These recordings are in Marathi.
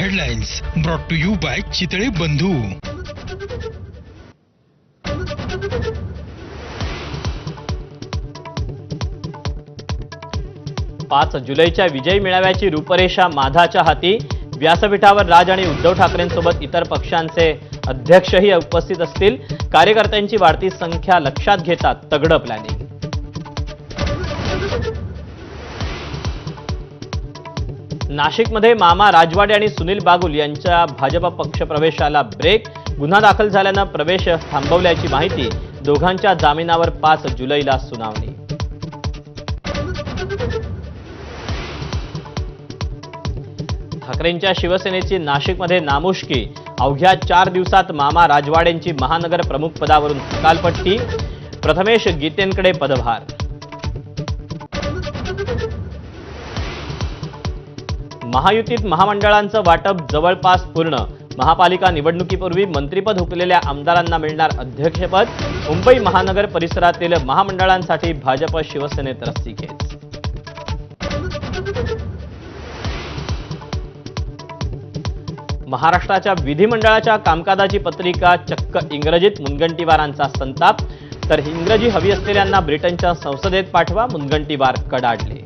Headlines brought to you by Chitale Bandhu. 5 जुलैच्या विजयी मेळाव्याची रूपरेषा माधाच्या हाती। व्यासपीठावर राज आणि उद्धव ठाकरेंसोबत इतर पक्षांचे अध्यक्षही उपस्थित असतील। कार्यकर्त्यांची वाढती संख्या लक्षात घेता तगडं प्लॅनिंग। नाशिकमध्ये मामा राजवाडे आणि सुनील बागुल यांच्या भाजप पक्ष प्रवेशाला ब्रेक। गुन्हा दाखल झाल्यानं प्रवेश थांबवल्याची माहिती। दोघांच्या जामिनावर 5 जुलैला सुनावणी। ठाकरेंच्या शिवसेनेची नाशिकमध्ये नामुष्की। अवघ्या 4 दिवसात मामा राजवाडेंची महानगर प्रमुख पदावरून हकालपट्टी। प्रथमेश गीतेंकडे पदभार। महायुतीत महामंडळांचं वाटप जवळपास पूर्ण। महापालिका निवडणुकीपूर्वी मंत्रिपद हुकलेल्या आमदारांना मिळणार अध्यक्षपद। मुंबई महानगर परिसरातील महामंडळांसाठी भाजप शिवसेनेत रस्सीखेच। महाराष्ट्राच्या विधिमंडळाच्या कामकाजाची पत्रिका चक्क इंग्रजीत। मुनगंटीवारांचा संताप। तर इंग्रजी हवी असलेल्यांना ब्रिटनच्या संसदेत पाठवा। मुनगंटीवार कडाडले।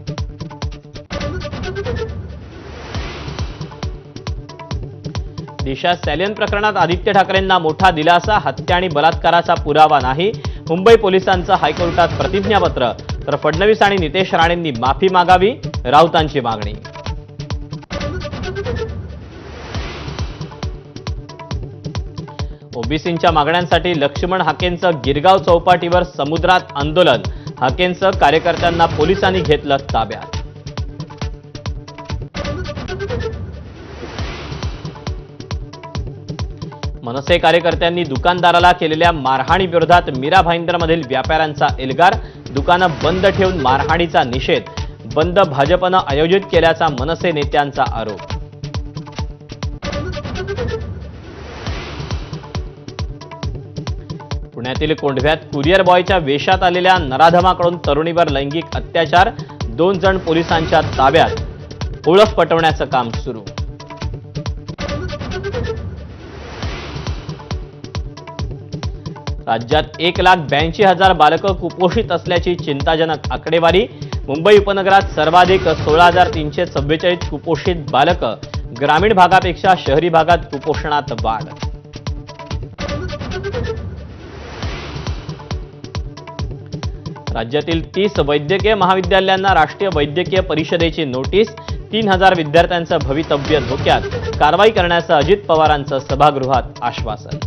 दिशा सॅलियन प्रकरणात आदित्य ठाकरेंना मोठा दिलासा। हत्या आणि बलात्काराचा पुरावा नाही। मुंबई पोलिसांचं हायकोर्टात प्रतिज्ञापत्र। तर फडणवीस आणि नितेश राणेंनी माफी मागावी, राऊतांची मागणी। ओबीसींच्या मागण्यांसाठी लक्ष्मण हाकेंचं गिरगाव चौपाटीवर समुद्रात आंदोलन। हाकेंचं कार्यकर्त्यांना पोलिसांनी घेतलं ताब्यात। मनसे कार्यकर्त्यांनी दुकानदाराला केलेल्या मारहाणीविरोधात मीरा भाईंदरमधील व्यापाऱ्यांचा एल्गार। दुकानं बंद ठेवून मारहाणीचा निषेध। बंद भाजपनं आयोजित केल्याचा मनसे नेत्यांचा आरोप। पुण्यातील कोंढव्यात कुरिअर बॉयच्या वेशात आलेल्या नराधमाकडून तरुणीवर लैंगिक अत्याचार। 2 जण पोलिसांच्या ताब्यात। ओळख पटवण्याचं काम सुरू। राज्यात 1,82,000 बालकं कुपोषित असल्याची चिंताजनक आकडेवारी। मुंबई उपनगरात सर्वाधिक 16,344 कुपोषित बालकं। ग्रामीण भागापेक्षा शहरी भागात कुपोषणात वाढ। राज्यातील 30 वैद्यकीय महाविद्यालयांना राष्ट्रीय वैद्यकीय परिषदेची नोटीस। 3,000 विद्यार्थ्यांचं भवितव्य धोक्यात। कारवाई करण्याचं अजित पवारांचं सभागृहात आश्वासन।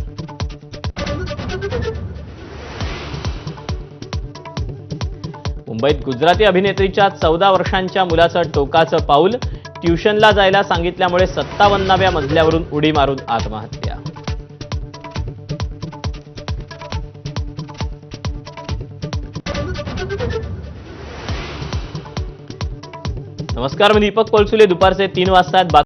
मुंबईत गुजराती अभिनेत्रीच्या 14 वर्षांच्या मुलाचं टोकाचं पाऊल। ट्युशनला जायला सांगितल्यामुळे 57व्या मजल्यावरून उडी मारून आत्महत्या। नमस्कार, मी दीपक कोलसुले। दुपारचे 3 वाजता